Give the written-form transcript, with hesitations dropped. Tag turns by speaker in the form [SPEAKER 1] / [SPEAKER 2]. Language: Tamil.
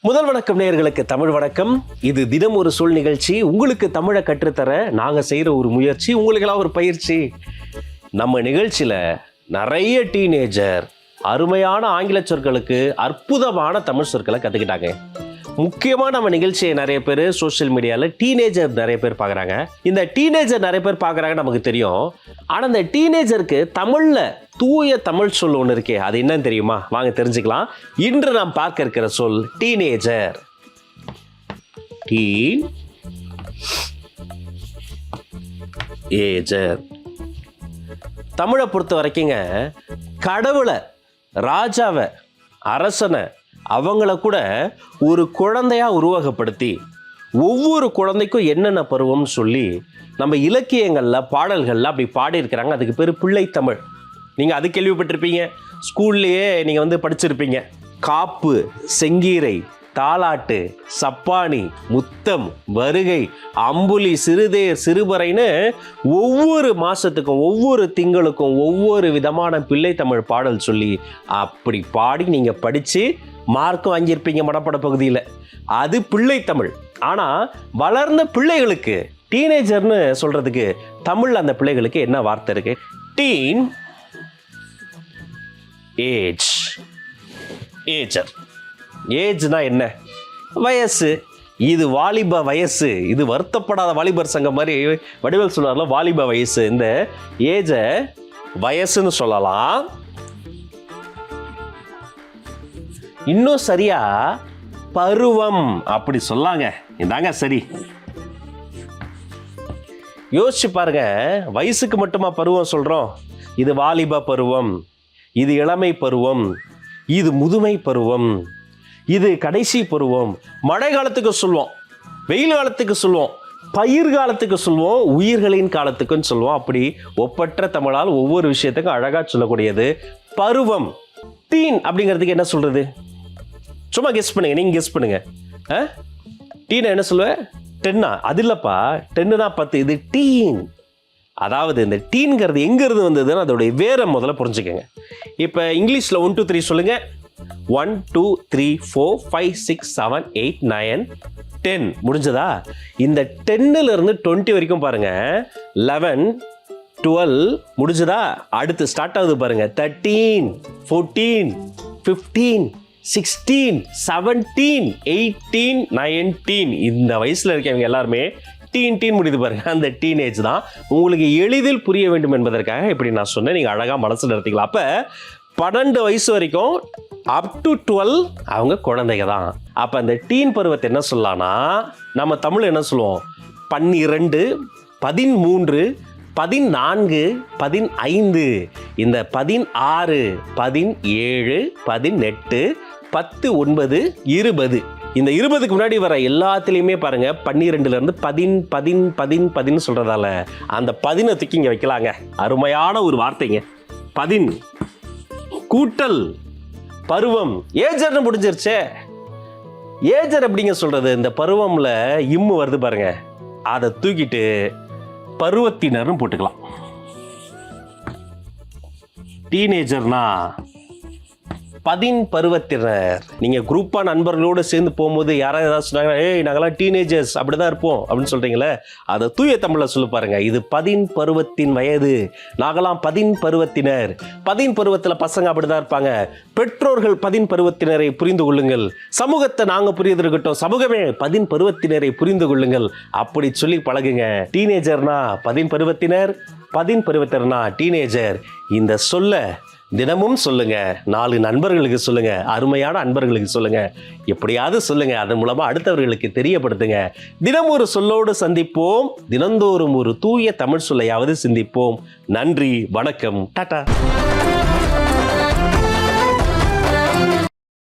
[SPEAKER 1] முதல் வணக்கம் நேயர்களுக்கு தமிழ் வணக்கம். இது தினம் ஒரு சொல் நிகழ்ச்சி. உங்களுக்கு தமிழை கற்றுத்தர நாங்கள் செய்கிற ஒரு முயற்சி, உங்களுக்கெல்லாம் ஒரு பயிற்சி. நம்ம நிகழ்ச்சியில் நிறைய டீனேஜர் அருமையான ஆங்கில சொற்களுக்கு அற்புதமான தமிழ் சொற்களை கற்றுக்கிட்டாங்க. முக்கியமாக நம்ம நிகழ்ச்சியை நிறைய பேர் சோஷியல் மீடியாவில் டீனேஜர் நிறைய பேர் பார்க்குறாங்க. இந்த டீனேஜர் நிறைய பேர் பார்க்குறாங்க நமக்கு தெரியும். ஆனால் இந்த டீனேஜருக்கு தமிழில் தூய தமிழ் சொல் ஒன்று இருக்கே, அது என்னன்னு தெரியுமா? வாங்க தெரிஞ்சுக்கலாம். இன்று நாம் பார்க்க இருக்கிற சொல் டீனேஜர். டீனேஜர் தமிழை பொறுத்த வரைக்குங்க, கடவுளை, ராஜாவை, அரசனை, அவங்கள கூட ஒரு குழந்தையா உருவகப்படுத்தி ஒவ்வொரு குழந்தைக்கும் என்னென்ன பருவம்னு சொல்லி நம்ம இலக்கியங்களில் பாடல்களில் அப்படி பாடியிருக்கிறாங்க. அதுக்கு பேர் பிள்ளை தமிழ். நீங்கள் அது கேள்விப்பட்டிருப்பீங்க, ஸ்கூல்லையே நீங்கள் படிச்சிருப்பீங்க. காப்பு, செங்கீரை, தாலாட்டு, சப்பானி, முத்தம், வருகை, அம்புலி, சிறுதேர், சிறுபறைன்னு ஒவ்வொரு மாதத்துக்கும் ஒவ்வொரு திங்களுக்கும் ஒவ்வொரு விதமான பிள்ளை தமிழ் பாடல் சொல்லி அப்படி பாடி நீங்கள் படித்து மார்க்கும் வாங்கியிருப்பீங்க மனப்பாட பகுதியில். அது பிள்ளை தமிழ். ஆனால் வளர்ந்த பிள்ளைகளுக்கு, டீனேஜர்னு சொல்கிறதுக்கு தமிழில் அந்த பிள்ளைகளுக்கு என்ன வார்த்தை இருக்கு? Teen age. ஏஜர். ஏஜ்னா என்ன? வயசு. இது வாலிப வயசு. இது வருத்தப்படாத வாலிபர் சங்கம் மாதிரி வடிவேல் சொன்னார்ல, வாலிப வயசு. இந்த ஏஜை வயசுன்னு சொல்லலாம். இன்னும் சரியா பருவம் அப்படி சொல்லாங்க. இதாங்க சரி. யோசிச்சு பாருங்க, வயசுக்கு மட்டுமா பருவம் சொல்றோம்? இது வாலிப பருவம், இது இளமை பருவம், இது முதுமை பருவம், இது கடைசி பருவம். மழை காலத்துக்கு சொல்லுவோம், வெயில் காலத்துக்கு சொல்லுவோம், பயிர் காலத்துக்கு சொல்லுவோம், உயிர்களின் காலத்துக்குன்னு சொல்லுவோம். அப்படி ஒப்பற்ற தமிழால் ஒவ்வொரு விஷயத்துக்கும் அழகா சொல்லக்கூடியது பருவம். டீன் அப்படிங்கிறதுக்கு என்ன சொல்றது? சும்மா கெஸ் பண்ணுங்க, நீங்க கெஸ் பண்ணுங்க. டீன் என்ன சொல்லுவேன்? டென்னா? அது இல்லப்பா, டென்னுனா 10. இது டீன். அதாவது இந்த டீன்கிறது எங்கிருந்து வந்ததுன்னு அதோடைய வேற முதல்ல புரிஞ்சுக்கங்க. இப்போ இங்கிலீஷில் 1 2 3 சொல்லுங்க. 1 2 3 4 5 6 7 8 9 10 முடிஞ்சதா? இந்த 10லேருந்து 20 வரைக்கும் பாருங்க. 11 12 முடிஞ்சதா? அடுத்து ஸ்டார்ட் ஆகுது பாருங்க. 13 14 15 16 17 18 19. இந்த வயசுல இருக்கவங்க எல்லாருமே டீன் முடியுது பாருங்க. அந்த டீனேஜ் தான். உங்களுக்கு எளிதில் புரிய வேண்டும் என்பதற்காக இப்படி நான் சொன்னேன். நீங்க அழகா மனசுல எடுத்துக்கலாம். அப்ப 12 வயசு வரைக்கும் அப் டு 12 அவங்க குழந்தைங்க தான். அப்ப அந்த டீன் பருவத்தை என்ன சொல்லலாம்னா, நம்ம தமிழ் என்ன சொல்லுவோம்? 12 13 14 15. இந்த 16 17 18 10 9 20. இந்த 20க்கு முன்னாடி வர எல்லாத்துலேயுமே பாருங்க 12லேருந்து 10 சொல்றதால அந்த 10 தூக்கி இங்கே வைக்கலாங்க. அருமையான ஒரு வார்த்தைங்க. 10 கூட்டல் பருவம். ஏஜர்னு முடிஞ்சிருச்சே. ஏஜர் எப்படிங்க சொல்றது? இந்த பருவம்ல இம்மு வருது பாருங்க, அதை தூக்கிட்டு பருவத்தினர்னு போட்டுக்கலாம். டீனேஜர்னா 10 பருவத்தினர். நீங்க குரூப்பா நண்பர்களோடு சேர்ந்து போகும்போது யாராவது ஏதாவது சொன்னாங்க, ஏய் நாங்களாம் டீனேஜர்ஸ் அப்படிதான் இருப்போம் அப்படின்னு சொல்றீங்களே, அதை தூய தமிழ்ல சொல்லி பாருங்க. இது 10 பருவத்தின் வயது. நாங்களாம் 10 பருவத்தினர். 10 பருவத்துல பசங்க அப்படிதான் இருப்பாங்க. பெற்றோர்கள் 10 பருவத்தினரை புரிந்து கொள்ளுங்கள். சமூகத்தை நாங்க புரியுது இருக்கட்டும், சமூகமே 10 பருவத்தினரை புரிந்து கொள்ளுங்கள். அப்படி சொல்லி பழகுங்க. டீனேஜர்னா 10 பருவத்தினர், 10 பருவத்தினர்னா டீனேஜர். இந்த சொல்ல தினமும் சொல்லுங்க. 4 நண்பர்களுக்கு சொல்லுங்க, அருமையான நண்பர்களுக்கு சொல்லுங்க, எப்படியாவது சொல்லுங்க. அதன் மூலமா அடுத்தவர்களுக்கு தெரியப்படுத்துங்க. தினம் ஒரு சொல்லோடு சந்திப்போம். தினந்தோறும் ஒரு தூய தமிழ் சொல்லையாவது சிந்திப்போம். நன்றி, வணக்கம், டாடா.